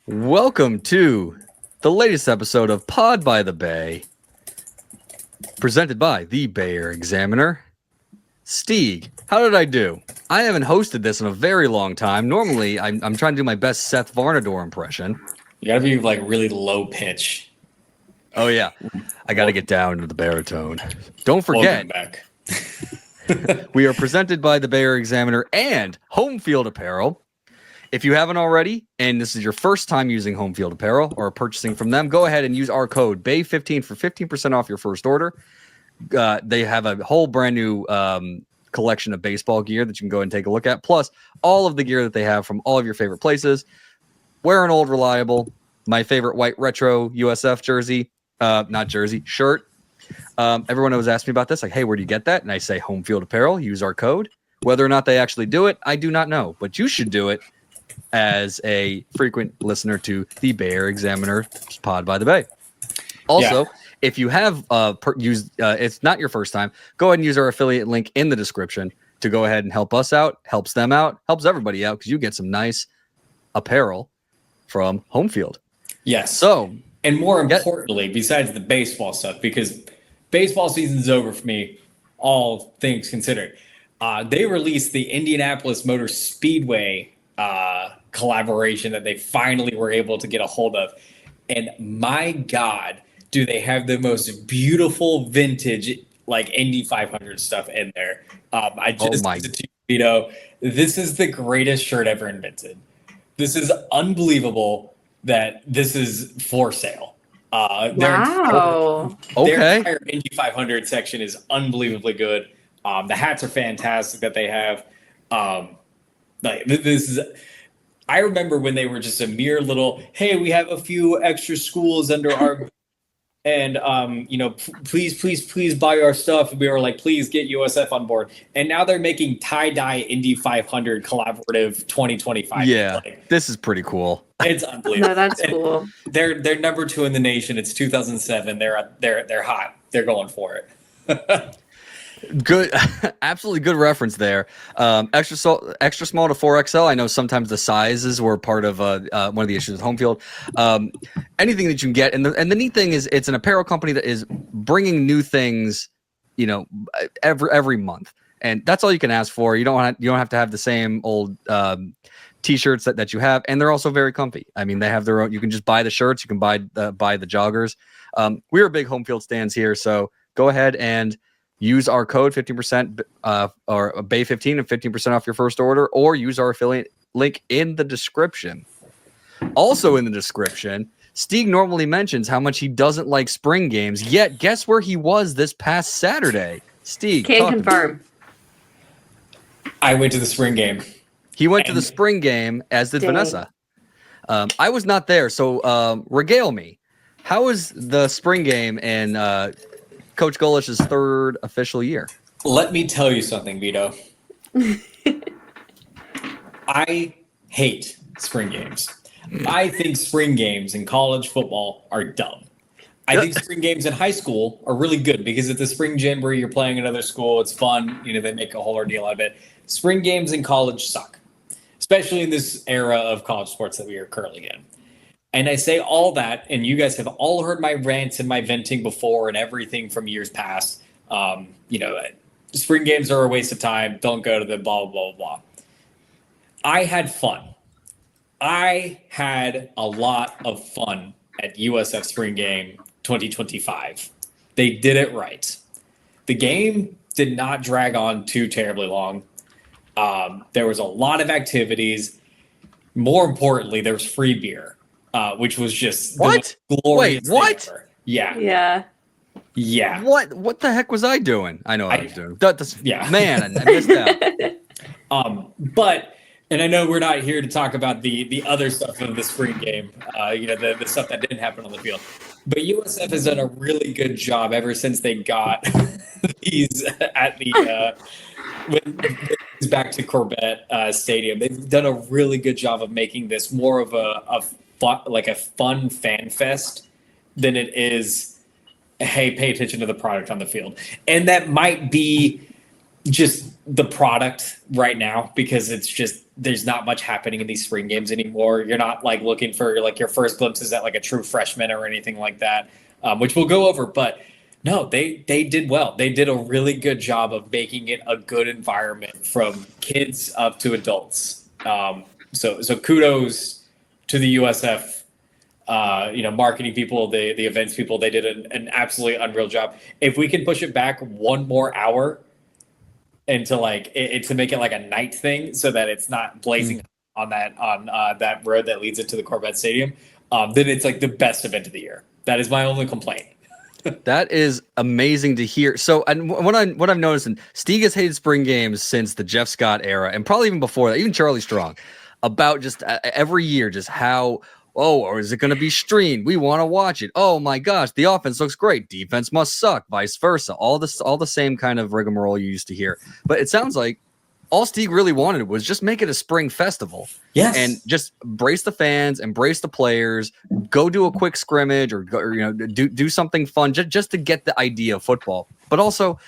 Welcome to the latest episode of Pod by the Bay, presented by the Bayer Examiner. Steeg, how did I do? I haven't hosted this in a very long time. Normally, I'm trying to do my best Seth Varnador impression. You gotta be like really low pitch. Oh yeah, I got to get down to the baritone. Don't forget, back. we are presented by the Bayer Examiner and Homefield apparel. If you haven't already, and this is your first time using Homefield apparel or purchasing from them, go ahead and use our code BAE15 for 15% off your first order. They have a whole brand new collection of baseball gear that you can go and take a look at, plus all of the gear that they have from all of your favorite places. Wear an old reliable, my favorite white retro USF shirt. Everyone always asks me about this, like, hey, where do you get that? And I say Homefield apparel, use our code. Whether or not they actually do it, I do not know, but you should do it as a frequent listener to the Bayer Examiner Pod by the Bay. Also, if you have used, it's not your first time, go ahead and use our affiliate link in the description to go ahead and help us out, helps them out, helps everybody out, because you get some nice apparel from Homefield. Yes. So, and more importantly, besides the baseball stuff, because baseball season's over for me, all things considered, they released the Indianapolis Motor Speedway collaboration that they finally were able to get a hold of. And my God, do they have the most beautiful vintage, like Indy 500 stuff in there. I just sent it to you, Vito. This is the greatest shirt ever invented. This is unbelievable that this is for sale. Wow. Their entire Indy 500 section is unbelievably good. The hats are fantastic that they have. I remember when they were just a mere little, hey, we have a few extra schools under our, and please buy our stuff. And we were like, please get USF on board. And now they're making tie-dye Indy 500 collaborative 2025. Yeah, this is pretty cool. It's unbelievable. No, that's cool. They're number 2 in the nation. It's 2007. They're hot. They're going for it. Good, absolutely good reference there. Extra small to 4XL. I know sometimes the sizes were part of one of the issues with Homefield. Anything that you can get, and the neat thing is, it's an apparel company that is bringing new things, every month, and that's all you can ask for. You don't have to have the same old t-shirts that you have, and they're also very comfy. I mean, they have their own. You can just buy the shirts. You can buy the joggers. We're big Homefield stands here, so go ahead and use our code 15% or BAE15 and 15% off your first order, or use our affiliate link in the description. Also in the description, Steeg normally mentions how much he doesn't like spring games, yet guess where he was this past Saturday? Steeg, can confirm. I went to the spring game. He went to the spring game, as did Vanessa. I was not there, so regale me. How was the spring game and Coach Golish's third official year? Let me tell you something, Vito. I hate spring games. I think spring games in college football are dumb. I think spring games in high school are really good because at the spring jamboree, you're playing another school. It's fun. They make a whole ordeal out of it. Spring games in college suck, especially in this era of college sports that we are currently in. And I say all that, and you guys have all heard my rants and my venting before and everything from years past. Spring games are a waste of time. Don't go to them, blah, blah, blah, blah. I had fun. I had a lot of fun at USF Spring Game 2025. They did it right. The game did not drag on too terribly long. There was a lot of activities. More importantly, there was free beer. Which was just what? Glorious. Wait, what? Yeah. What the heck was I doing? I know what I was doing. Man, I missed out. But and I know we're not here to talk about the other stuff of the spring game. The stuff that didn't happen on the field. But USF has done a really good job ever since they got these at the back to Corbett Stadium. They've done a really good job of making this more of a fun fan fest than it is, hey, pay attention to the product on the field. And that might be just the product right now because it's just there's not much happening in these spring games anymore. You're not like looking for like your first glimpses at like a true freshman or anything like that, which we'll go over. But no, they did well. They did a really good job of making it a good environment from kids up to adults. So kudos to the USF, marketing people, the events people. They did an absolutely unreal job. If we can push it back one more hour into like it to make it like a night thing, so that it's not blazing on that road that leads into the Corvette Stadium, then it's like the best event of the year. That is my only complaint. That is amazing to hear. So, and what I've noticed, and Steeg has hated spring games since the Jeff Scott era, and probably even before that, even Charlie Strong, about just every year, just how, or is it going to be streamed? We want to watch it. Oh my gosh, the offense looks great. Defense must suck. Vice versa. All the same kind of rigmarole you used to hear. But it sounds like all Steeg really wanted was just make it a spring festival. Yes. And just brace the fans, embrace the players, go do a quick scrimmage or do something fun just to get the idea of football. But also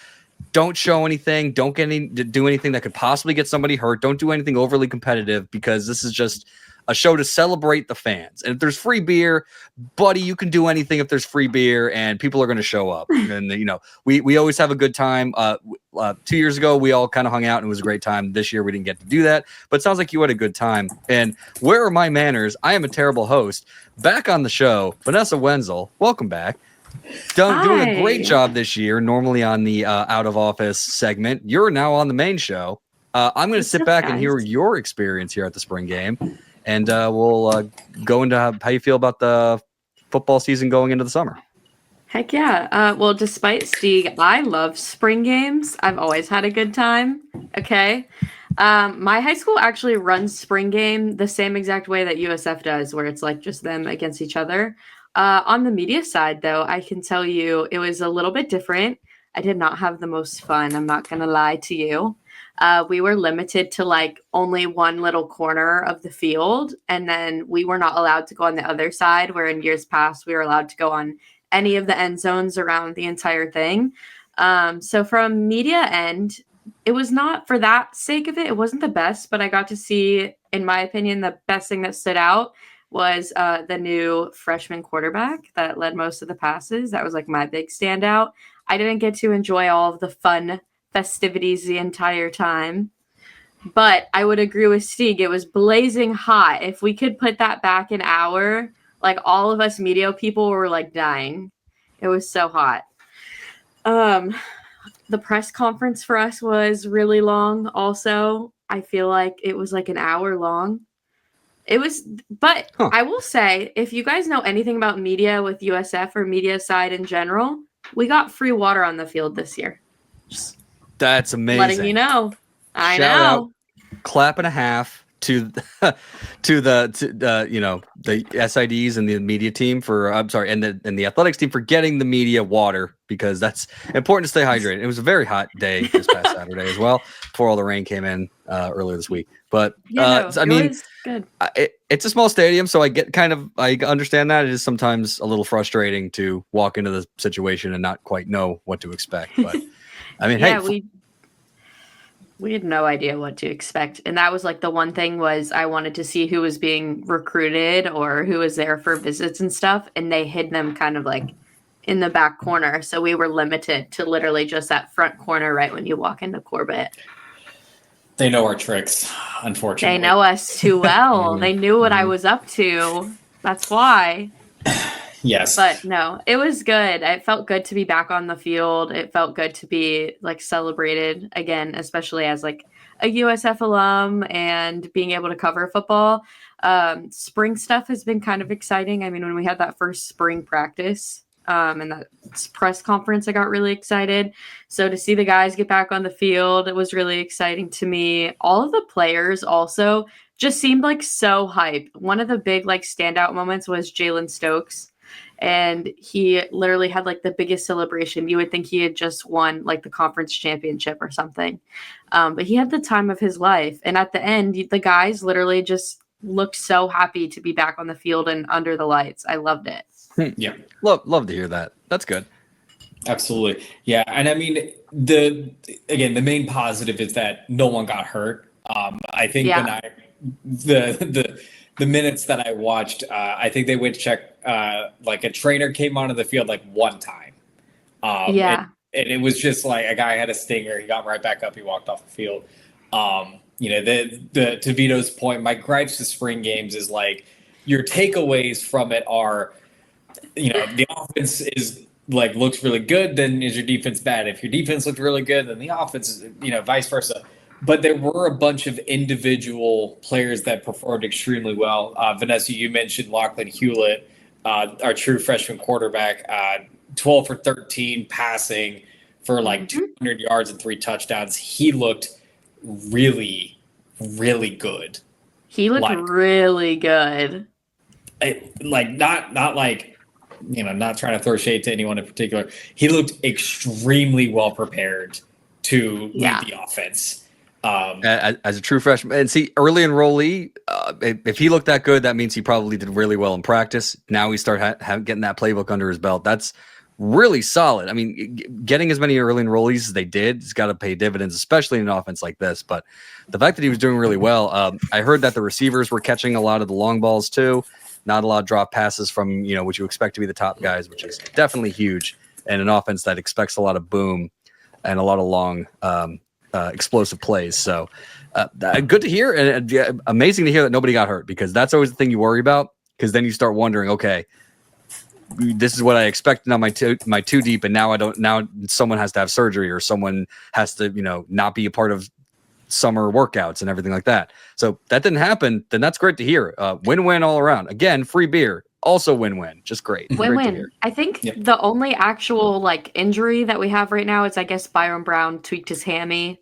don't show anything, don't do anything that could possibly get somebody hurt. Don't do anything overly competitive, because this is just a show to celebrate the fans. And if there's free beer, buddy, you can do anything if there's free beer and people are going to show up. And, we always have a good time. 2 years ago, we all kind of hung out and it was a great time. This year, we didn't get to do that, but it sounds like you had a good time. And where are my manners? I am a terrible host. Back on the show, Vanessa Wenzel, welcome back. Doing a great job this year, normally on the out of office segment. You're now on the main show. I'm going to sit back and hear your experience here at the spring game. And we'll go into how you feel about the football season going into the summer. Heck yeah. Well, despite Steeg, I love spring games. I've always had a good time. Okay. My high school actually runs spring game the same exact way that USF does, where it's like just them against each other. On the media side, though, I can tell you it was a little bit different. I did not have the most fun. I'm not going to lie to you. We were limited to like only one little corner of the field, and then we were not allowed to go on the other side, where in years past we were allowed to go on any of the end zones around the entire thing. So from media end, it was not, for that sake of it, it wasn't the best, but I got to see, in my opinion, the best thing that stood out was the new freshman quarterback that led most of the passes. That was like my big standout. I didn't get to enjoy all of the fun festivities the entire time, but I would agree with Steeg. It was blazing hot. If we could put that back an hour, like all of us media people were like dying. It was so hot. The press conference for us was really long. Also, I feel like it was like an hour long. It was, but I will say, if you guys know anything about media with USF or media side in general, we got free water on the field this year. Just that's amazing. letting you know. I Shout know. out, clap and a half to the SIDs and the media team and the athletics team for getting the media water, because that's important to stay hydrated. It was a very hot day this past Saturday as well, before all the rain came in earlier this week. But I mean, was good. It's a small stadium, so I understand that. It is sometimes a little frustrating to walk into the situation and not quite know what to expect. But I mean, yeah, hey, we had no idea what to expect. And that was like the one thing, was I wanted to see who was being recruited or who was there for visits and stuff. And they hid them kind of like in the back corner. So we were limited to literally just that front corner right when you walk into Corbett. They know our tricks, unfortunately. They know us too well. They knew what I was up to. That's why. Yes. But no, it was good. It felt good to be back on the field. It felt good to be like celebrated again, especially as like a USF alum and being able to cover football. Spring stuff has been kind of exciting. I mean, when we had that first spring practice and that press conference, I got really excited. So to see the guys get back on the field, it was really exciting to me. All of the players also just seemed like so hype. One of the big like standout moments was Jalen Stokes. And he literally had like the biggest celebration. You would think he had just won like the conference championship or something. But he had the time of his life. And at the end, the guys literally just looked so happy to be back on the field and under the lights. I loved it. Yeah. love to hear that. That's good. Absolutely. Yeah. And I mean, the main positive is that no one got hurt. I think the minutes that I watched, I think they went to check. Like a trainer came onto the field like one time. Yeah. And it was just like a guy had a stinger. He got right back up. He walked off the field. To Vito's point, my gripes to spring games is like your takeaways from it are, the offense is like looks really good, then is your defense bad? If your defense looked really good, then the offense is, vice versa. But there were a bunch of individual players that performed extremely well. Vanessa, you mentioned Lachlan Hewlett, our true freshman quarterback, 12 for 13 passing for like 200 yards and 3 touchdowns. He looked really, really good. He looked really good. Not like, not trying to throw shade to anyone in particular. He looked extremely well prepared to lead the offense. As a true freshman, and see, early enrollee, if he looked that good, that means he probably did really well in practice. Now we start getting that playbook under his belt. That's really solid. I mean, getting as many early enrollees as they did has got to pay dividends, especially in an offense like this. But the fact that he was doing really well, I heard that the receivers were catching a lot of the long balls too. Not a lot of drop passes from, what you expect to be the top guys, which is definitely huge. And an offense that expects a lot of boom and a lot of long, explosive plays. So good to hear, and amazing to hear that nobody got hurt, because that's always the thing you worry about, because then you start wondering, okay, this is what I expected on my two deep, and now someone has to have surgery, or someone has to not be a part of summer workouts and everything like that. So that didn't happen. Then that's great to hear. Win-win all around. Again, free beer, also win-win. Just great. Win-win. I think the only actual injury that we have right now is, I guess, Byron Brown tweaked his hammy.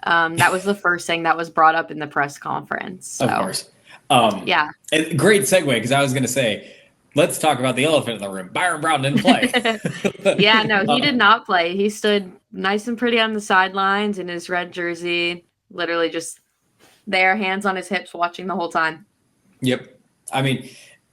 That was the first thing that was brought up in the press conference. So. Of course. Yeah. And great segue, because I was going to say, let's talk about the elephant in the room. Byron Brown didn't play. Yeah, no, he did not play. He stood nice and pretty on the sidelines in his red jersey, literally just there, hands on his hips, watching the whole time. Yep. I mean,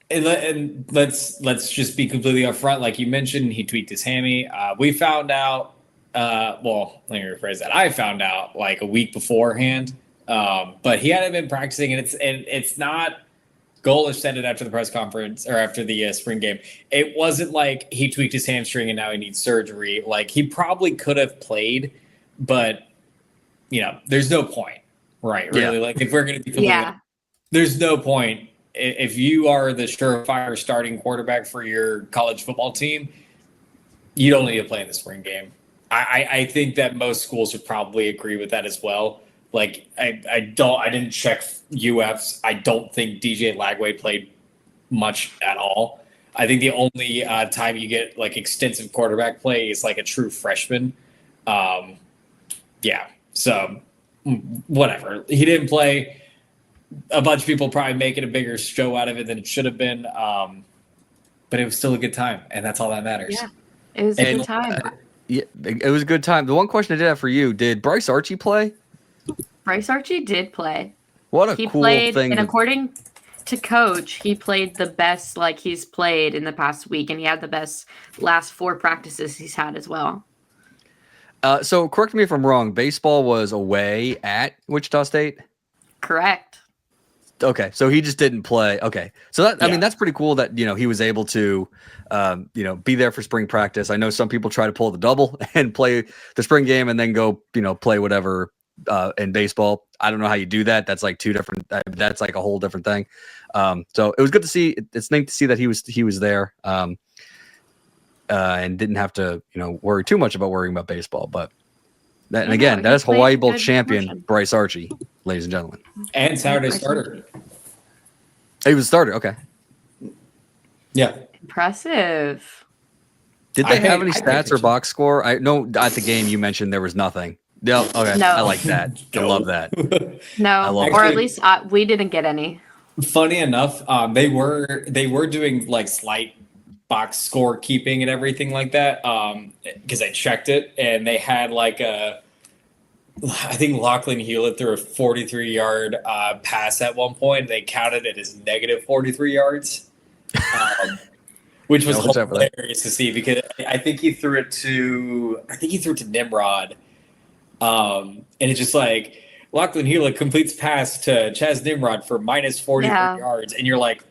and let's just be completely upfront. Like you mentioned, he tweaked his hammy. We found out. Let me rephrase that. I found out like a week beforehand, but he hadn't been practicing, and it's not. Golish said it after the press conference, or after the spring game. It wasn't like he tweaked his hamstring and now he needs surgery. Like, he probably could have played, but there's no point, right? Really, like if we're going to be there's no point if you are the surefire starting quarterback for your college football team. You don't need to play in the spring game. I think that most schools would probably agree with that as well. Like, I didn't check UFs. I don't think DJ Lagway played much at all. I think the only time you get like extensive quarterback play is like a true freshman. So whatever. He didn't play. A bunch of people probably making a bigger show out of it than it should have been. But it was still a good time, and that's all that matters. Yeah, it was a good time. Yeah, it was a good time. The one question I did have for you, did Bryce Archie play? Bryce Archie did play. What a cool thing. And according to coach, he played the best he's played in the past week, and he had the best last 4 practices he's had as well. So correct me if I'm wrong, baseball was away at Wichita State? Correct. Okay, so he just didn't play. Okay, so that I mean, that's pretty cool that he was able to be there for spring practice. I know some people try to pull the double and play the spring game and then go play whatever in baseball. I don't know how you do that. That's like 2 different. That's like a whole different thing. So it was good to see. It's neat to see that he was there and didn't have to worry too much about worrying about baseball. But and again, that is Hawaii Bowl champion Bryce Archie, ladies and gentlemen, and Saturday starter. He was a starter. Okay. Yeah. Impressive. Did they have any stats or box score? I know at the game you mentioned there was nothing. No, okay. No. I like that. I love that. No, or at least we didn't get any. Funny enough, they were doing like slight box score keeping and everything like that. Because I checked it, and they had I think Lachlan Hewlett threw a 43-yard pass at one point. They counted it as negative 43 yards, which was hilarious to see, because I think he threw it to Nimrod. And it's just like, Lachlan Hewlett completes pass to Chaz Nimrod for minus 44 Yeah. yards, and you're like,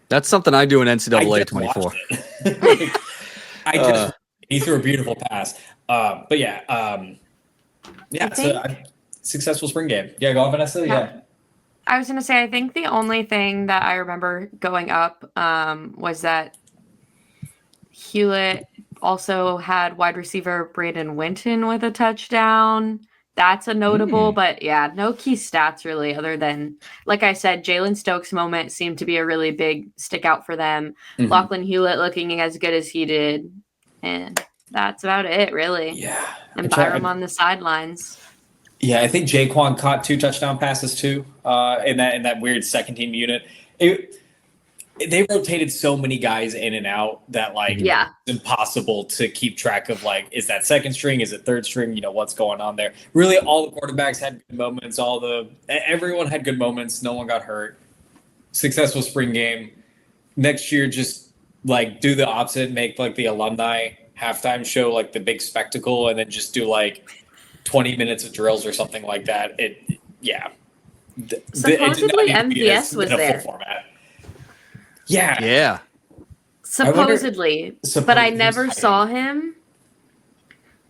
That's something I do in I NCAA just 24. watched it. He threw a beautiful pass. But yeah, I think- successful spring game. Yeah, go on, Vanessa. Yeah. I was going to say, I think the only thing that I remember going up was that Hewlett also had wide receiver Braden Winton with a touchdown. That's a notable, but yeah, no key stats really, other than, like I said, Jalen Stokes' moment seemed to be a really big stick out for them. Mhm. Lachlan Hewlett looking as good as he did. And that's about it, really. Yeah. And Byram on the sidelines. Yeah, I think Jaquan caught 2 touchdown passes too. In that weird second team unit. They rotated so many guys in and out that Yeah. it's impossible to keep track of is that second string, is it third string, what's going on there. Really, all the quarterbacks had good moments. Everyone had good moments. No one got hurt. Successful spring game. Next year, just do the opposite, make the alumni halftime show the big spectacle, and then just do 20 minutes of drills or something like that. Supposedly MVS was there. Format. Yeah. Yeah. Supposedly, but I never hiding. saw him.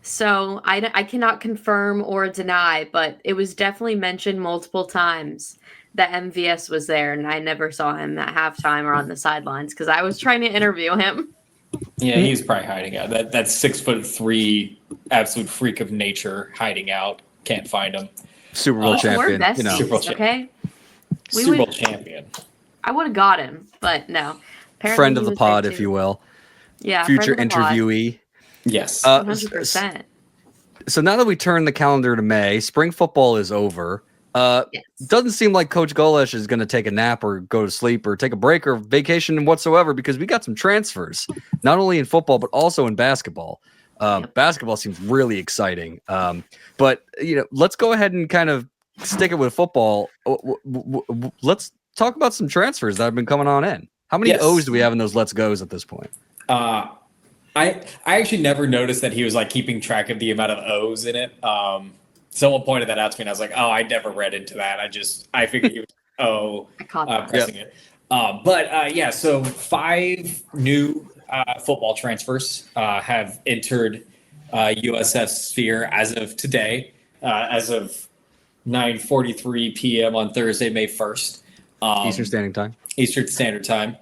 So I cannot confirm or deny, but it was definitely mentioned multiple times that MVS was there, and I never saw him at halftime or on the sidelines because I was trying to interview him. Yeah, he's probably hiding out. That's 6'3", absolute freak of nature hiding out. Can't find him. Super Bowl We're champion. besties, Super Bowl champion. okay? Super Bowl champion. I would have got him, but no. Apparently Friend he of the was pod, there if too. you will. Yeah, Future friend of the pod. interviewee. Yes. 100%. So now that we turn the calendar to May, spring football is over. Yes. Doesn't seem like Coach Golesh is going to take a nap or go to sleep or take a break or vacation whatsoever because we got some transfers, not only in football, but also in basketball. Basketball seems really exciting. But, let's go ahead and kind of stick it with football. Let's talk about some transfers that have been coming on in. How many O's do we have in those Let's Go's at this point? I actually never noticed that he was keeping track of the amount of O's in it. Someone pointed that out to me, and I was like, "Oh, I never read into that. I figured he was pressing it." So 5 new football transfers have entered USF sphere as of today, as of 9:43 p.m. on Thursday, May 1st. Eastern Standard Time. Eastern Standard Time.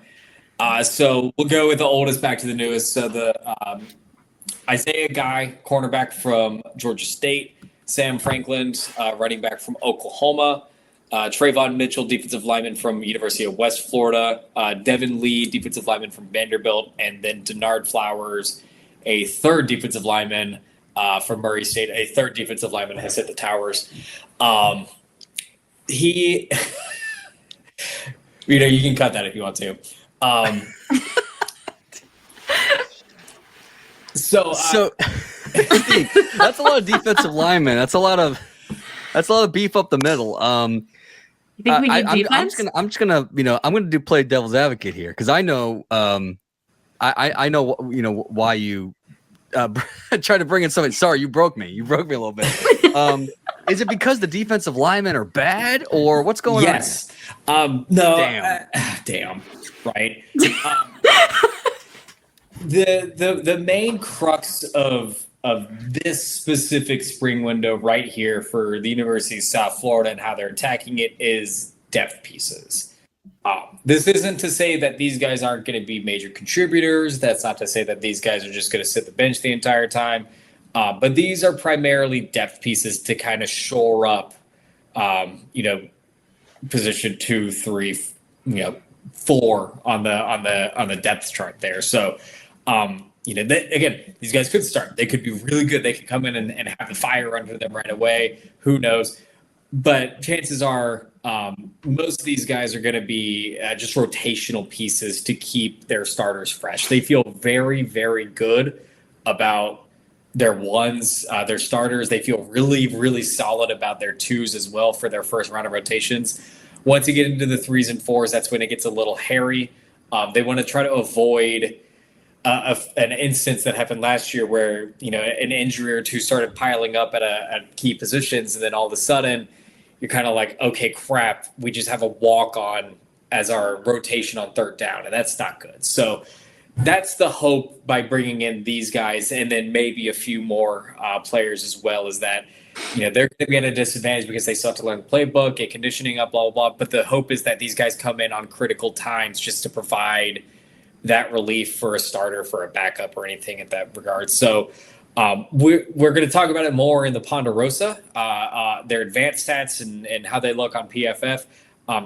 So we'll go with the oldest back to the newest. So the Isaiah Guy, cornerback from Georgia State. Sam Franklin, running back from Oklahoma. Trayvon Mitchell, defensive lineman from University of West Florida. Devin Lee, defensive lineman from Vanderbilt. And then Denard Flowers, a third defensive lineman from Murray State. A third defensive lineman has hit the towers. He, you can cut that if you want to. So that's a lot of defensive linemen. That's a lot of beef up the middle. You think we need defense? I'm just gonna I'm gonna play devil's advocate here because I know I know why you try to bring in something. Sorry, you broke me. You broke me a little bit. Is it because the defensive linemen are bad or what's going on? Yes. No. Damn. Right. The main crux of this specific spring window right here for the University of South Florida and how they're attacking it is depth pieces. This isn't to say that these guys aren't going to be major contributors. That's not to say that these guys are just going to sit the bench the entire time. But these are primarily depth pieces to kind of shore up, position 2, 3, 4 on the depth chart there. So, again, these guys could start. They could be really good. They could come in and have the fire under them right away. Who knows? But chances are most of these guys are going to be just rotational pieces to keep their starters fresh. They feel very, very good about their ones, their starters. They feel really, really solid about their twos as well for their first round of rotations. Once you get into the 3s and 4s, that's when it gets a little hairy. They want to try to avoid an instance that happened last year where, an injury or two started piling up at key positions, and then all of a sudden you're kind of like, okay, crap, we just have a walk on as our rotation on third down, and that's not good. So that's the hope by bringing in these guys, and then maybe a few more players as well, is that they're going to be at a disadvantage because they still have to learn the playbook, get conditioning up, blah, blah, blah. But the hope is that these guys come in on critical times just to provide that relief for a starter, for a backup, or anything in that regard. So we're going to talk about it more in the Ponderosa, their advanced stats and how they look on PFF.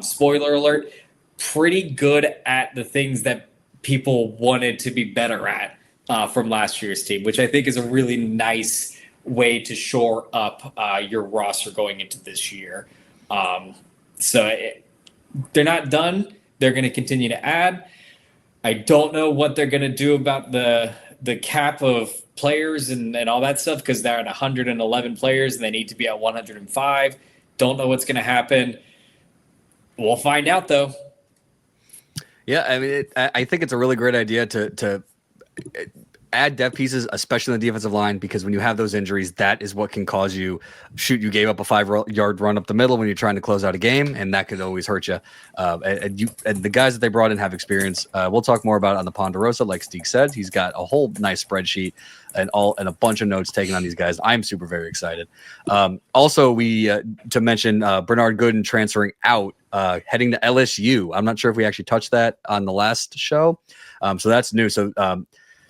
Spoiler alert, pretty good at the things that people wanted to be better at from last year's team, which I think is a really nice way to shore up your roster going into this year. They're not done. They're going to continue to add. I don't know what they're going to do about the cap of players and all that stuff, because they're at 111 players and they need to be at 105. Don't know what's going to happen. We'll find out, though. Yeah, I mean, I think it's a really great idea to add depth pieces, especially in the defensive line, because when you have those injuries, that is what can cause you. You gave up a 5-yard run up the middle when you're trying to close out a game, and that could always hurt you. And the guys that they brought in have experience. We'll talk more about it on the Ponderosa, like Steeg said. He's got a whole nice spreadsheet and a bunch of notes taken on these guys. I'm super very excited. Also, we to mention Bernard Gooden transferring out, heading to LSU. I'm not sure if we actually touched that on the last show, so that's new. So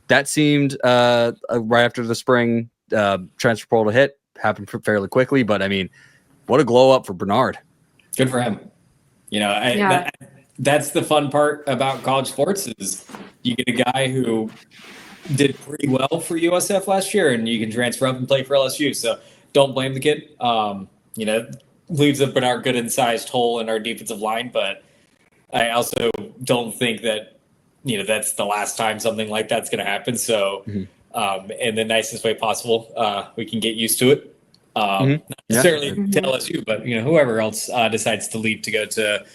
that seemed right after the spring transfer portal hit, happened fairly quickly. But I mean, what a glow up for Bernard. Good for him. That's the fun part about college sports, is you get a guy who did pretty well for USF last year, and you can transfer up and play for LSU. So don't blame the kid. Leaves a Bernard Gooden-sized hole in our defensive line, but I also don't think that that's the last time something like that's going to happen. So in the nicest way possible, we can get used to it. Not necessarily to LSU, but whoever else decides to leave to go to,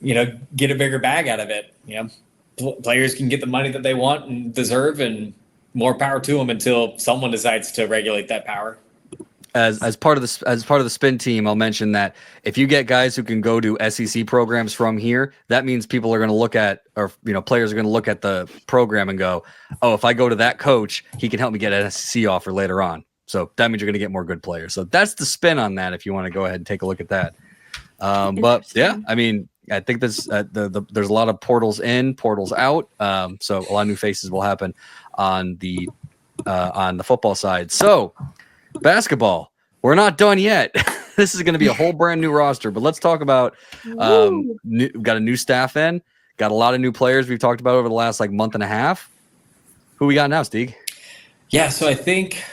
get a bigger bag out of it. Players can get the money that they want and deserve, and more power to them until someone decides to regulate that power. As part of the spin team, I'll mention that if you get guys who can go to SEC programs from here, that means people are going to look at, or players are going to look at the program and go, "Oh, if I go to that coach, he can help me get an SEC offer later on." So that means you're going to get more good players. So that's the spin on that. If you want to go ahead and take a look at that, but yeah, I mean, I think there's a lot of portals in, portals out. So a lot of new faces will happen on the football side. So. Basketball, we're not done yet. This is going to be a whole brand new roster, but let's talk about we've got a new staff in, got a lot of new players we've talked about over the last month and a half. Who we got now, Steeg? Yeah, so I think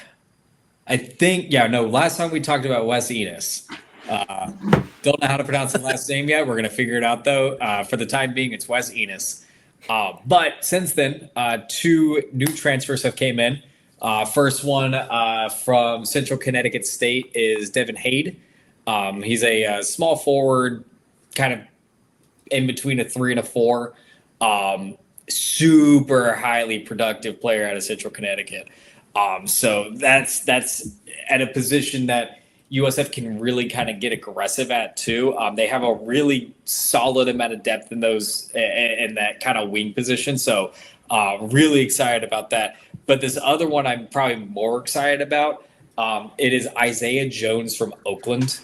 last time we talked about Wes Enos. Don't know how to pronounce the last name yet. We're going to figure it out, though. For the time being, it's Wes Enos. But since then, 2 new transfers have came in. First one from Central Connecticut State is Devin Hade. He's a small forward, kind of in between a 3 and a 4. Super highly productive player out of Central Connecticut. So that's at a position that USF can really kind of get aggressive at too. They have a really solid amount of depth in that kind of wing position. So really excited about that. But this other one I'm probably more excited about. It is Isaiah Jones from Oakland.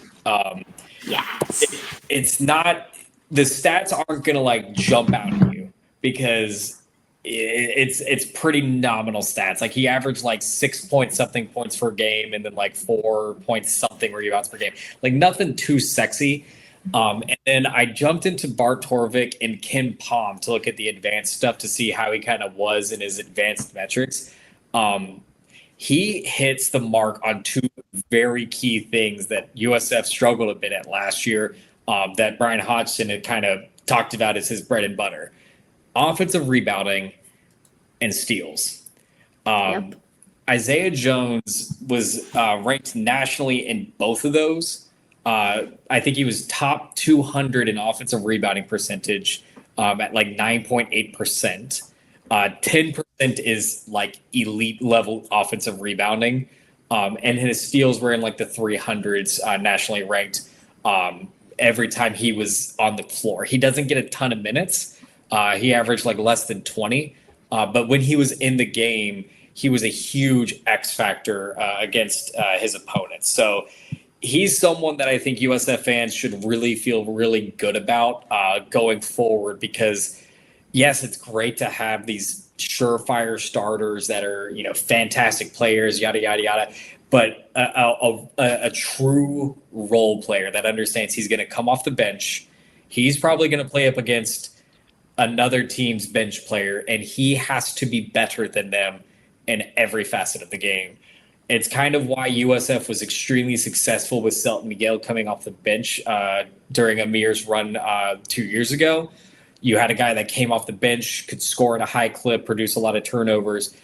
Yes. It's not, the stats aren't going to jump out at you, because it's pretty nominal stats. He averaged 6 point something points per game, and then 4 point something rebounds per game. Nothing too sexy. And then I jumped into Bart Torvik and Ken Palm to look at the advanced stuff to see how he kind of was in his advanced metrics. He hits the mark on 2 very key things that USF struggled a bit at last year, that Brian Hodgson had kind of talked about as his bread and butter: offensive rebounding and steals. Yep. Isaiah Jones was ranked nationally in both of those. I think he was top 200 in offensive rebounding percentage at 9.8%. 10% is like elite level offensive rebounding. And his steals were in like the 300s, nationally ranked, every time he was on the floor. He doesn't get a ton of minutes. He averaged like less than 20. But when he was in the game, he was a huge X factor against his opponents. So he's someone that I think USF fans should really feel really good about going forward, because yes, it's great to have these surefire starters that are, fantastic players, yada, yada, yada. But a true role player that understands he's going to come off the bench. He's probably going to play up against another team's bench player, and he has to be better than them in every facet of the game. It's kind of why USF was extremely successful with Selton Miguel coming off the bench during Amir's run 2 years ago. You had a guy that came off the bench, could score at a high clip, produce a lot of turnovers.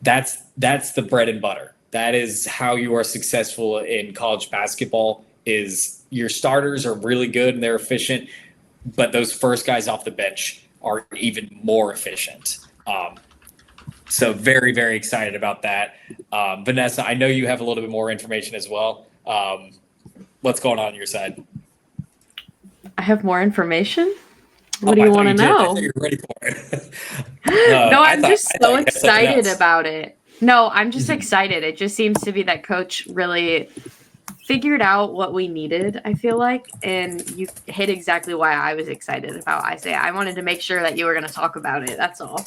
That's the bread and butter. That is how you are successful in college basketball. Is your starters are really good and they're efficient, but those first guys off the bench are even more efficient. So very, very excited about that. Vanessa, I know you have a little bit more information as well. What's going on your side? I have more information. What do you want to know? I thought you were ready for it. No, I'm just so excited about it. No, I'm just excited. It just seems to be that coach really figured out what we needed, I feel like, and you hit exactly why I was excited about Isaiah. I wanted to make sure that you were going to talk about it. That's all.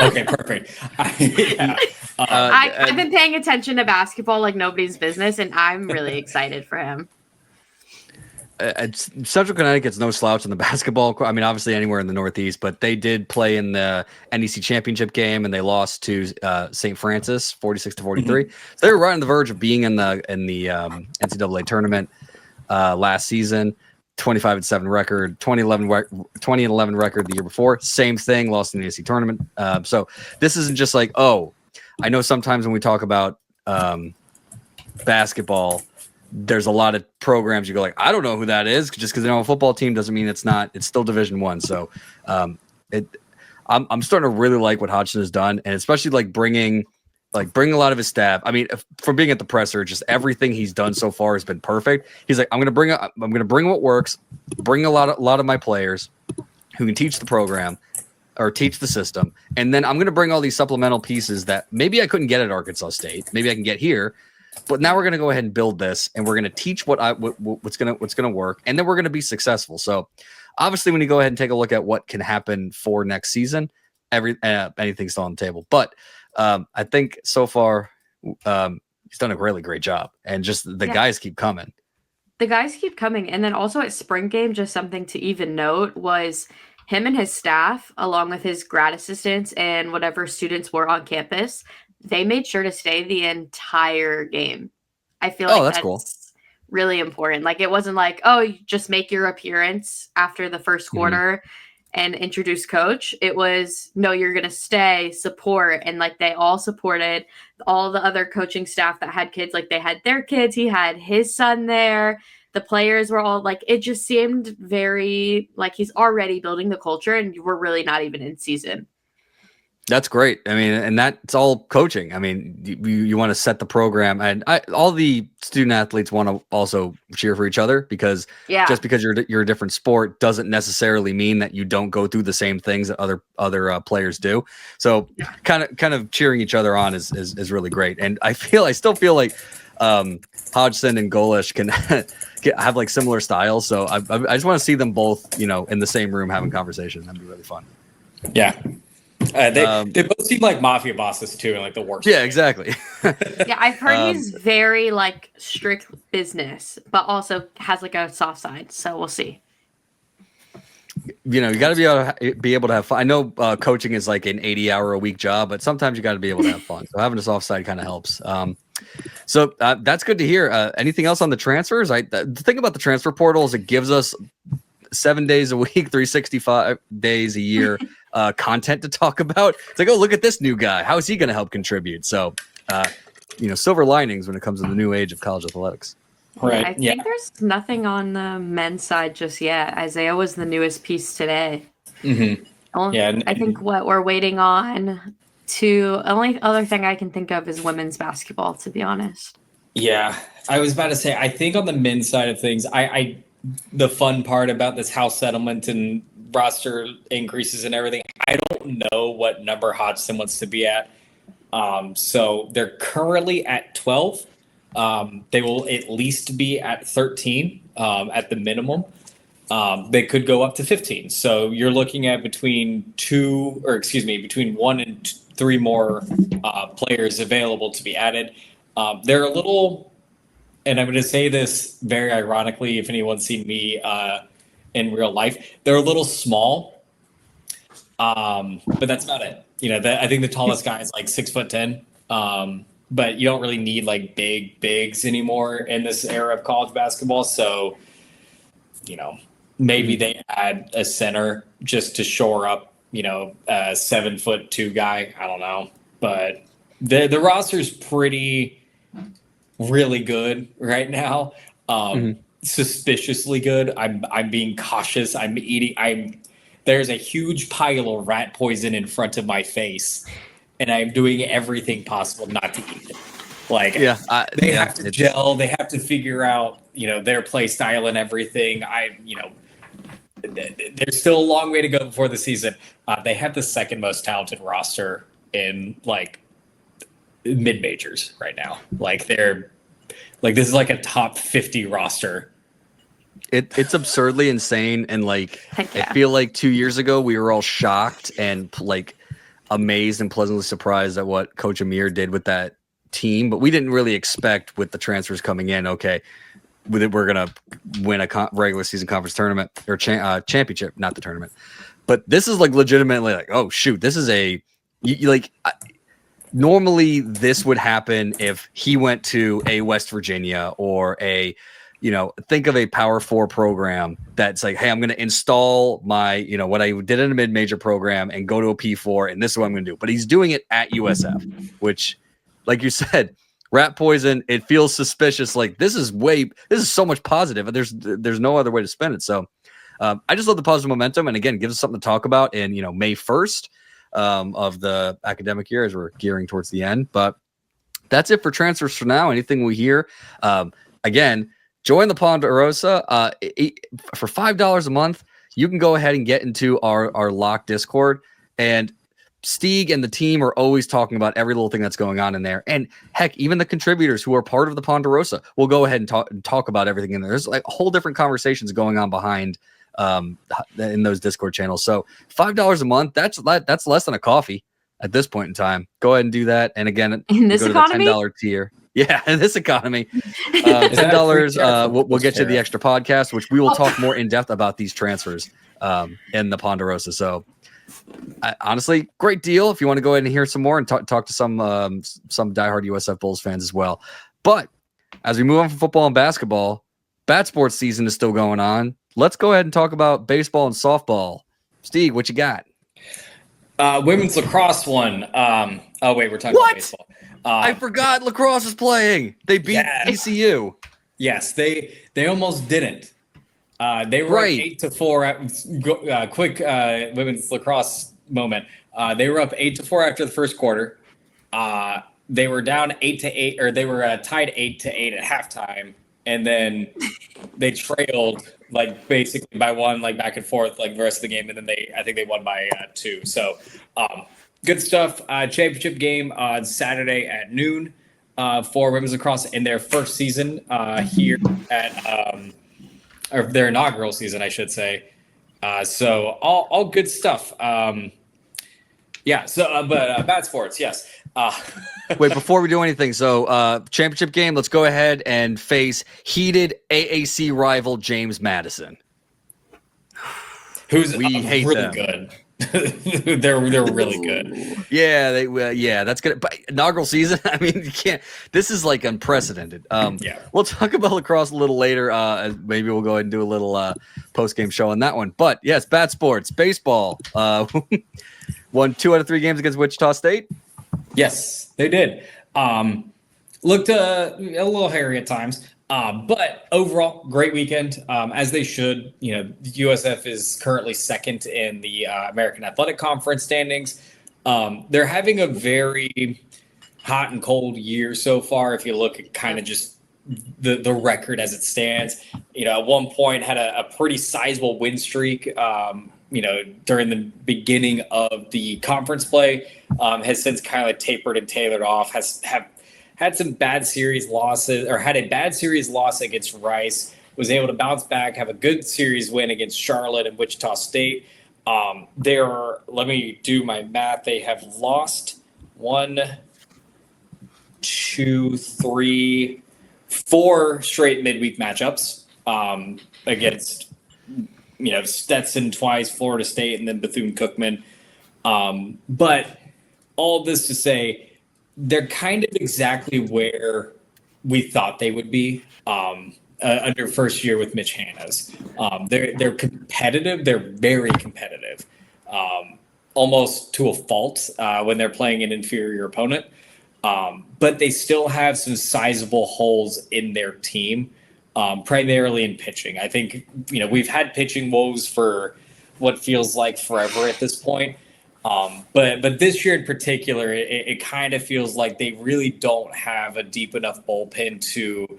Okay, perfect. I've been paying attention to basketball like nobody's business, and I'm really excited for him. Central Connecticut's no slouch in the basketball. I mean, obviously anywhere in the Northeast, but they did play in the NEC championship game and they lost to St. Francis 46-43. So they were right on the verge of being in the NCAA tournament last season. 25-7 record, 20-11 record the year before. Same thing, lost in the NEC tournament. So this isn't just like, oh, I know sometimes when we talk about basketball, there's a lot of programs you go like, I don't know who that is. Just because they know a football team doesn't mean it's not. It's still Division I. So I'm starting to really like what Hodgson has done, and especially like bringing a lot of his staff. I mean, from being at the presser, just everything he's done so far has been perfect. He's like, I'm gonna bring what works, bring a lot of my players who can teach the program or teach the system, and then I'm gonna bring all these supplemental pieces that maybe I couldn't get at Arkansas State, maybe I can get here. But now we're going to go ahead and build this, and we're going to teach what's going to work, and then we're going to be successful. So, obviously, when you go ahead and take a look at what can happen for next season, anything's still on the table. But I think so far he's done a really great job, and just the guys keep coming. The guys keep coming, and then also at spring game, just something to even note was him and his staff, along with his grad assistants and whatever students were on campus. They made sure to stay the entire game. I feel like that's cool. Really important. Like, it wasn't like, oh, you just make your appearance after the first quarter and introduce coach. It was, no, you're going to stay, support. And like, they all supported all the other coaching staff that had kids. Like, they had their kids. He had his son there. The players were all like, it just seemed very like he's already building the culture, and we're really not even in season. That's great. I mean, and that's all coaching. I mean, you want to set the program, and all the student athletes want to also cheer for each other, because just because you're a different sport doesn't necessarily mean that you don't go through the same things that other players do. So kind of cheering each other on is really great. And I still feel like Hodgson and Golish can have like similar styles. So I just want to see them both, in the same room having conversation. That'd be really fun. Yeah. They both seem like mafia bosses too, and like the worst. Yeah, exactly. Yeah, I've heard he's very like strict business, but also has like a soft side. So we'll see. You got to be able to have fun. I know coaching is like an 80-hour-a-week job, but sometimes you got to be able to have fun. So having a soft side kind of helps. So that's good to hear. Anything else on the transfers? The thing about the transfer portal is it gives us 7 days a week, 365 days a year. Content to talk about. It's like, oh, look at this new guy. How is he going to help contribute? So, silver linings when it comes to the new age of college athletics. Right. I think there's nothing on the men's side just yet. Isaiah was the newest piece today. Mm-hmm. Well, Yeah, I think what we're waiting on to only other thing I can think of is women's basketball, to be honest. Yeah, I was about to say, I think on the men's side of things, I the fun part about this house settlement and roster increases and everything, I don't know what number Hodgson wants to be at. So they're currently at 12. They will at least be at 13 at the minimum. They could go up to 15. So you're looking at between one and three more players available to be added. They're a little, and I'm going to say this very ironically, if anyone's seen me in real life, they're a little small, but that's about it. I think the tallest guy is like 6'10", but you don't really need like big bigs anymore in this era of college basketball. So, maybe they add a center just to shore up, a 7'2" guy. I don't know, but the roster's really good right now. Suspiciously good. I'm being cautious. There's a huge pile of rat poison in front of my face, and I'm doing everything possible not to eat it. They have to gel. They have to figure out, their play style and everything. There's still a long way to go before the season. They have the second most talented roster in mid majors right now. This is like a top 50 roster. It's absurdly insane, and Heck yeah. I feel like 2 years ago we were all shocked and amazed and pleasantly surprised at what Coach Amir did with that team, but we didn't really expect with the transfers coming in. Okay, we're gonna win a regular season conference tournament or championship, not the tournament. But this is legitimately oh shoot, this is normally this would happen if he went to a West Virginia or a think of a Power 4 program that's hey, I'm going to install my, what I did in a mid-major program and go to a P4, and this is what I'm going to do. But he's doing it at USF, which, like you said, rat poison, it feels suspicious. This is so much positive. There's no other way to spin it. So I just love the positive momentum. And again, gives us something to talk about in, May 1st of the academic year as we're gearing towards the end. But that's it for transfers for now. Anything we hear, again, join the Ponderosa for $5 a month. You can go ahead and get into our locked Discord, and Steeg and the team are always talking about every little thing that's going on in there. And heck, even the contributors who are part of the Ponderosa will go ahead and talk about everything in there. There's whole different conversations going on behind in those Discord channels. So $5 a month, that's less than a coffee at this point in time. Go ahead and do that. And again, in this economy, the $10 tier. Yeah, in this economy, $10. We'll get you the extra podcast, which we will talk more in depth about these transfers in the Ponderosa. So, honestly, great deal. If you want to go ahead and hear some more and talk to some diehard USF Bulls fans as well. But as we move on from football and basketball, bat sports season is still going on. Let's go ahead and talk about baseball and softball. Steeg, what you got? Women's lacrosse won. Oh wait, we're talking about baseball. I forgot lacrosse is playing. They beat ECU. Yes, they almost didn't. They were up 8-4. Quick women's lacrosse moment. They were up 8-4 after the first quarter. They were down 8-8, or they were tied 8-8 at halftime, and then they trailed basically by one, back and forth the rest of the game, and then I think they won by 2. So. Good stuff. Championship game on Saturday at noon for women's lacrosse in their first season here at or their inaugural season, I should say. So all good stuff. Yeah. So, but bat sports, yes. Wait, before we do anything, so championship game. Let's go ahead and face heated AAC rival James Madison, who's hate really them. Good. they're really good. Yeah, that's good. But inaugural season, I mean, you can't. This is unprecedented. We'll talk about lacrosse a little later. Maybe we'll go ahead and do a little post game show on that one. But yes, bat sports, baseball. Won 2 out of 3 games against Wichita State. Yes, they did. Looked a little hairy at times. But overall, great weekend, as they should. You know, USF is currently second in the American Athletic Conference standings. They're having a very hot and cold year so far. If you look at kind of just the record as it stands, you know, at one point had a pretty sizable win streak. You know, during the beginning of the conference play, has since kind of like tapered and tailored off. Have had some bad series losses, or had a bad series loss against Rice. Was able to bounce back, have a good series win against Charlotte and Wichita State. Let me do my math. They have lost 1, 2, 3, 4 straight midweek matchups against, you know, Stetson twice, Florida State, and then Bethune-Cookman. But all this to say, they're kind of exactly where we thought they would be under first year with Mitch Hanna's. They're competitive. They're very competitive, almost to a fault when they're playing an inferior opponent. But they still have some sizable holes in their team, primarily in pitching. I think, you know, we've had pitching woes for what feels like forever at this point. But this year in particular, it kind of feels like they really don't have a deep enough bullpen to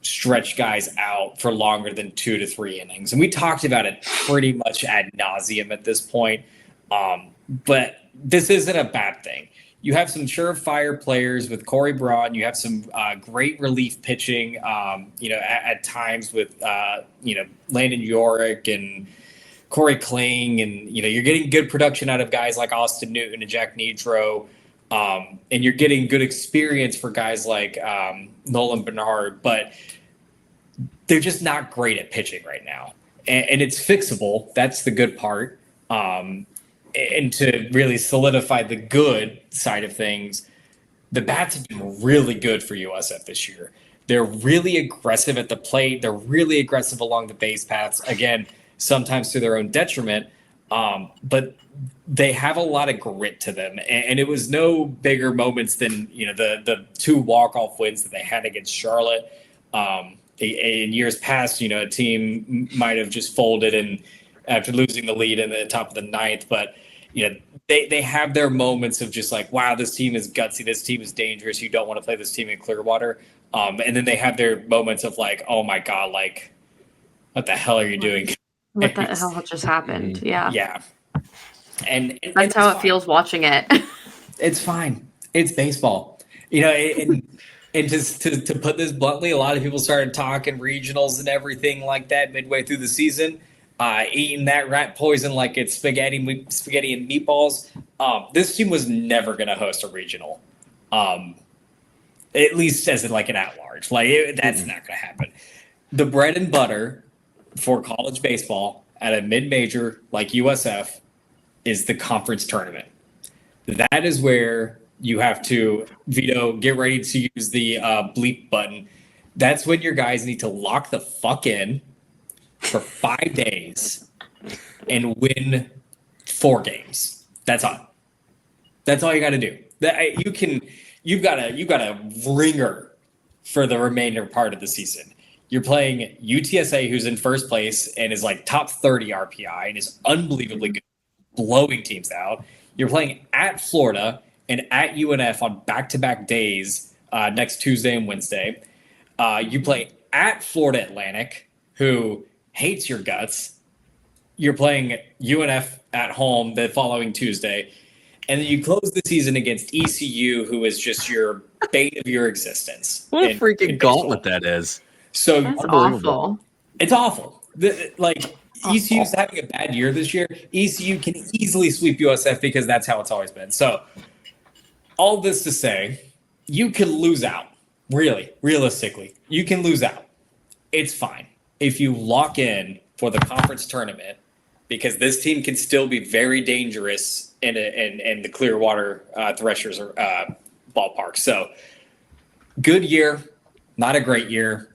stretch guys out for longer than 2 to 3 innings. And we talked about it pretty much ad nauseum at this point. But this isn't a bad thing. You have some surefire players with Corey Braun. You have some great relief pitching, you know, at times with, you know, Landon Yorick and Corey Kling, and, you know, you're getting good production out of guys like Austin Newton and Jack Nedro, and you're getting good experience for guys like Nolan Bernard, but they're just not great at pitching right now. And it's fixable. That's the good part. And to really solidify the good side of things, the bats have been really good for USF this year. They're really aggressive at the plate. They're really aggressive along the base paths. Again, sometimes to their own detriment, but they have a lot of grit to them. And it was no bigger moments than, you know, the 2 walk-off wins that they had against Charlotte. In years past, you know, a team might have just folded and after losing the lead in the top of the 9th, but, you know, they have their moments of just like, wow, this team is gutsy, this team is dangerous, you don't want to play this team in Clearwater. And then they have their moments of like, oh my God, like, what the hell are you doing? What the hell just happened? Yeah. Yeah. And that's how it feels watching it. It's fine. It's baseball. You know, and just to put this bluntly, a lot of people started talking regionals and everything like that midway through the season, eating that rat poison like it's spaghetti and meatballs. This team was never going to host a regional, at least as in like an at-large. Like that's not going to happen. The bread and butter for college baseball at a mid-major like USF is the conference tournament. That is where you have to, Vito, get ready to use the bleep button. That's when your guys need to lock the fuck in for 5 days and win 4 games. That's all. That's all you got to do. You've got a ringer for the remainder part of the season. You're playing UTSA, who's in first place and is like top 30 RPI and is unbelievably good, blowing teams out. You're playing at Florida and at UNF on back-to-back days next Tuesday and Wednesday. You play at Florida Atlantic, who hates your guts. You're playing UNF at home the following Tuesday. And then you close the season against ECU, who is just your bane of your existence. What a freaking gauntlet that is. So that's awful. It's awful. ECU's having a bad year this year. ECU can easily sweep USF because that's how it's always been. So all this to say, you can lose out. Really, realistically, you can lose out. It's fine if you lock in for the conference tournament, because this team can still be very dangerous in the Clearwater Threshers ballpark. So good year, not a great year.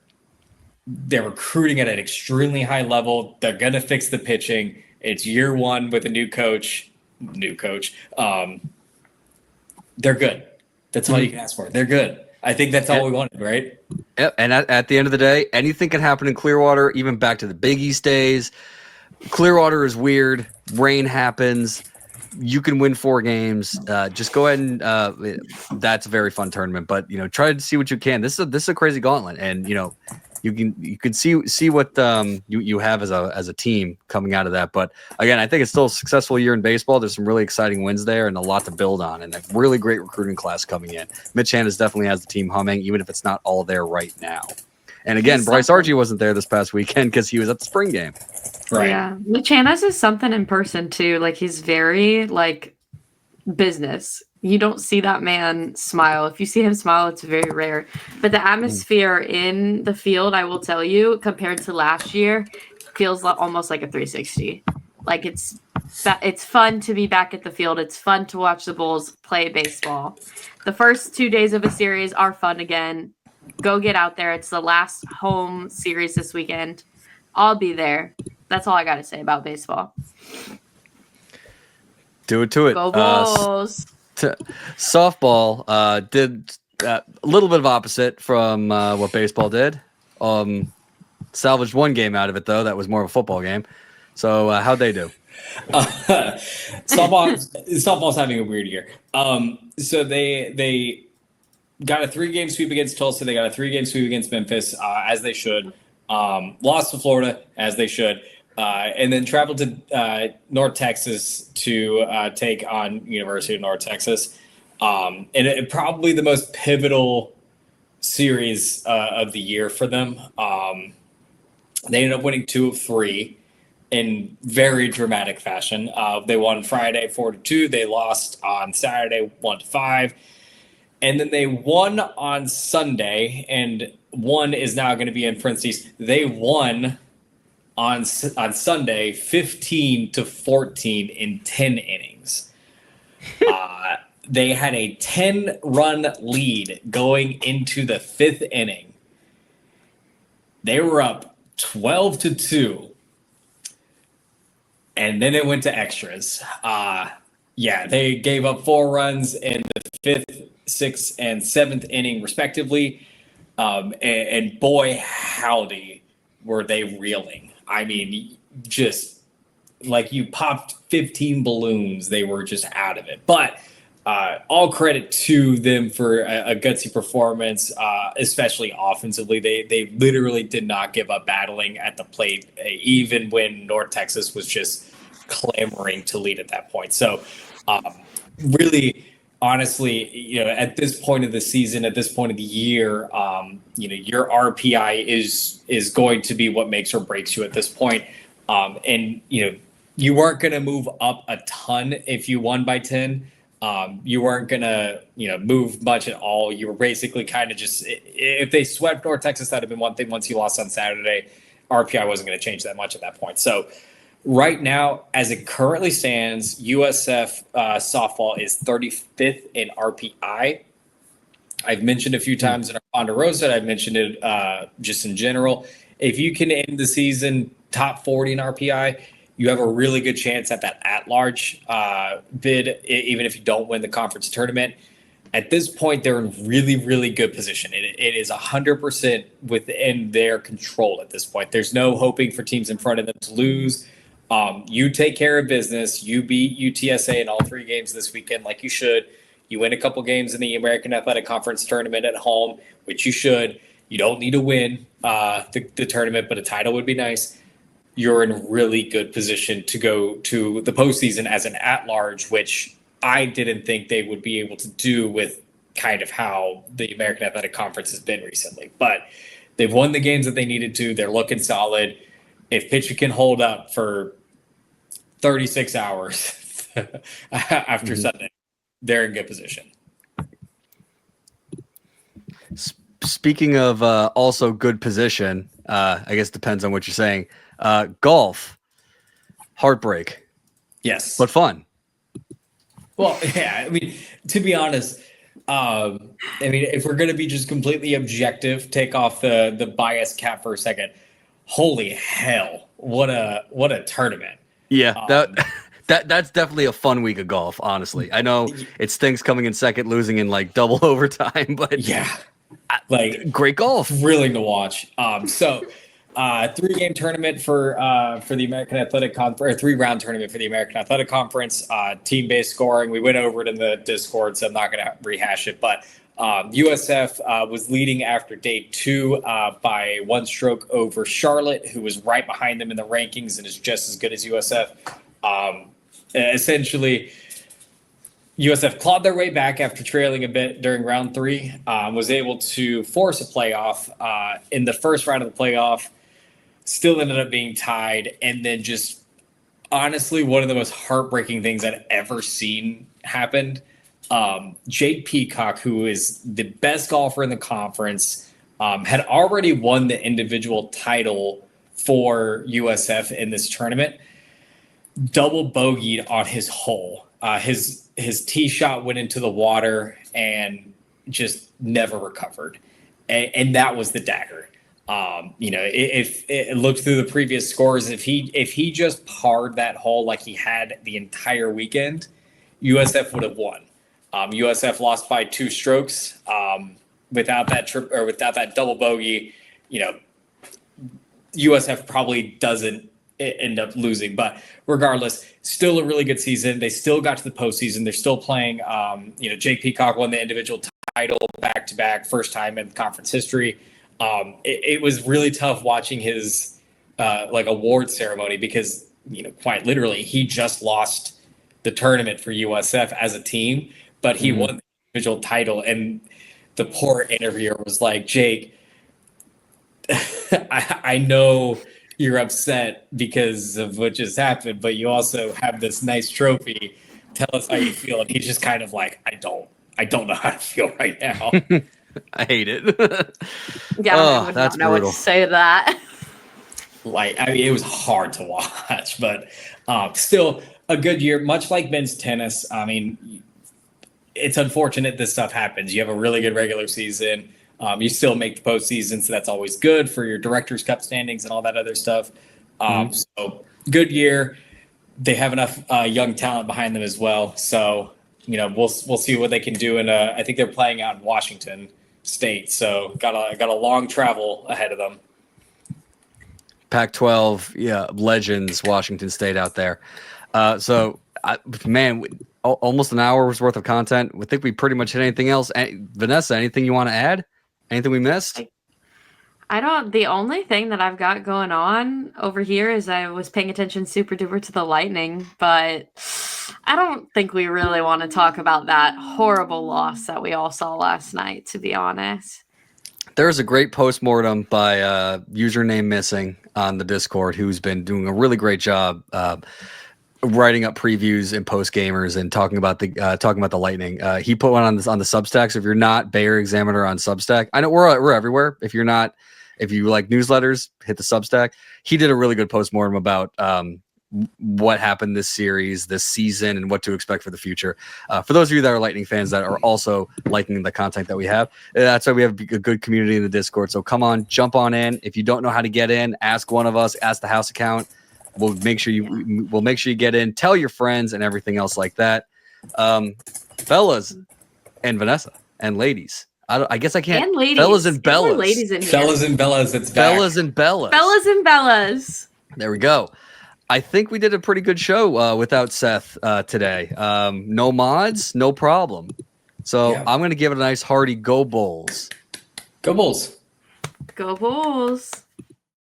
They're recruiting at an extremely high level. They're going to fix the pitching. It's year 1 with a new coach. They're good. That's all you can ask for. They're good. I think that's all we wanted, right? Yep. And at the end of the day, anything can happen in Clearwater, even back to the Big East days. Clearwater is weird. Rain happens. You can win 4 games. Just go ahead and that's a very fun tournament. But try to see what you can. This is a crazy gauntlet, and you can see what you have as a team coming out of that. But again, I think it's still a successful year in baseball. There's some really exciting wins there and a lot to build on, and a really great recruiting class coming in. Mitch Hannes definitely has the team humming, even if it's not all there right now. And again, Bryce Archie wasn't there this past weekend because he was at the spring game. Right. Yeah. Mitch Hannes is something in person too. Like, he's very business. You don't see that man smile. If you see him smile, it's very rare. But the atmosphere in the field, I will tell you, compared to last year, feels almost like a 360. Like, it's fun to be back at the field. It's fun to watch the Bulls play baseball. The first 2 days of a series are fun again. Go get out there. It's the last home series this weekend. I'll be there. That's all I got to say about baseball. Do it to it. Go Bulls. Softball did a little bit of opposite from what baseball did. Salvaged 1 game out of it, though. That was more of a football game. So how'd they do? Softball's having a weird year. So they got a 3-game sweep against Tulsa. They got a 3-game sweep against Memphis, as they should. Lost to Florida, as they should. And then traveled to North Texas to take on University of North Texas. And it probably the most pivotal series of the year for them. They ended up winning 2 of 3 in very dramatic fashion. They won Friday 4-2. They lost on Saturday 1-5. And then they won on Sunday, and 1 is now going to be in parentheses. They won on Sunday 15-14 in 10 innings. They had a 10-run lead going into the 5th inning. They were up 12-2, and then it went to extras. They gave up 4 runs in the 5th, 6th, and 7th inning, respectively. And boy, howdy, were they reeling. I mean, just like you popped 15 balloons, they were just out of it. But all credit to them for a gutsy performance, especially offensively. They literally did not give up battling at the plate, even when North Texas was just clamoring to lead at that point. So really, honestly, at this point of the season, at this point of the year, your RPI is going to be what makes or breaks you at this point. And you weren't going to move up a ton if you won by 10. You weren't going to, move much at all. You were basically kind of just, if they swept North Texas, that'd have been one thing. Once you lost on Saturday, RPI wasn't going to change that much at that point. So right now, as it currently stands, USF softball is 35th in RPI. I've mentioned a few times in our Ponderosa. I've mentioned it just in general. If you can end the season top 40 in RPI, you have a really good chance at that at-large bid, even if you don't win the conference tournament. At this point, they're in really, really good position. It is 100% within their control at this point. There's no hoping for teams in front of them to lose. You take care of business. You beat UTSA in all 3 games this weekend like you should. You win a couple games in the American Athletic Conference tournament at home, which you should. You don't need to win the tournament, but a title would be nice. You're in really good position to go to the postseason as an at-large, which I didn't think they would be able to do with kind of how the American Athletic Conference has been recently. But they've won the games that they needed to. They're looking solid. If pitcher can hold up for 36 hours after Sunday, they're in good position. Speaking of also good position, I guess depends on what you're saying. Golf, heartbreak. Yes. But fun. Well, yeah, I mean, to be honest, if we're going to be just completely objective, take off the bias cap for a second. Holy hell, what a tournament. Yeah, that's definitely a fun week of golf, honestly. I know it stinks coming in second, losing in like double overtime, but yeah, Like Great golf. thrilling to watch. 3-game tournament for the American Athletic Conference, or 3-round tournament for the American Athletic Conference. Team-based scoring. We went over it in the Discord, so I'm not going to rehash it. But USF was leading after day 2 by 1 stroke over Charlotte, who was right behind them in the rankings and is just as good as USF. Essentially, USF clawed their way back after trailing a bit during round 3, was able to force a playoff in the first round of the playoff, still ended up being tied, and then just honestly one of the most heartbreaking things I've ever seen happened. Jake Peacock, who is the best golfer in the conference, had already won the individual title for USF in this tournament, double bogeyed on his hole. His tee shot went into the water and just never recovered. And that was the dagger. If it looked through the previous scores, if he just parred that hole like he had the entire weekend, USF would have won. USF lost by 2 strokes. Without that double bogey, USF probably doesn't end up losing. But regardless, still a really good season. They still got to the postseason. They're still playing. Jake Peacock won the individual title back-to-back, first time in conference history. It was really tough watching his award ceremony because, quite literally, he just lost the tournament for USF as a team, but he won the individual title. And the poor interviewer was like, Jake, I know you're upset because of what just happened, but you also have this nice trophy. Tell us how you feel. And he's just kind of like, I don't know how to feel right now. I hate it. Yeah, I would not know brutal. What to say to that. It was hard to watch, but still a good year, much like men's tennis. I mean, it's unfortunate this stuff happens. You have a really good regular season. You still make the postseason, so that's always good for your Directors' Cup standings and all that other stuff. So good year. They have enough young talent behind them as well. So, we'll see what they can do. And I think they're playing out in Washington State, so got a long travel ahead of them. Pac-12, yeah, legends, Washington State out there. Almost an hour's worth of content. I think we pretty much hit anything else. Vanessa, anything you want to add? Anything we missed? The only thing that I've got going on over here is I was paying attention super duper to the Lightning, but I don't think we really want to talk about that horrible loss that we all saw last night, to be honest. There's a great postmortem by username missing on the Discord, who's been doing a really great job writing up previews and post gamers and talking about the Lightning. He put one on the Substack. So if you're not BAE Examiner on Substack, I know we're everywhere. If you like newsletters, hit the Substack. He did a really good postmortem about what happened this series, this season, and what to expect for the future. For those of you that are Lightning fans that are also liking the content that we have, that's why we have a good community in the Discord. So come on, jump on in. If you don't know how to get in, ask one of us, ask the house account. We'll make sure you get in, tell your friends and everything else like that. Fellas and Vanessa and ladies. I guess I can't. And ladies. Fellas and bellas. Ladies in here. Fellas and bellas. It's back. Fellas and bellas. Fellas and bellas. There we go. I think we did a pretty good show without Seth today. No mods, no problem. So yeah. I'm going to give it a nice hearty go Bulls. Go Bulls. Go Bulls.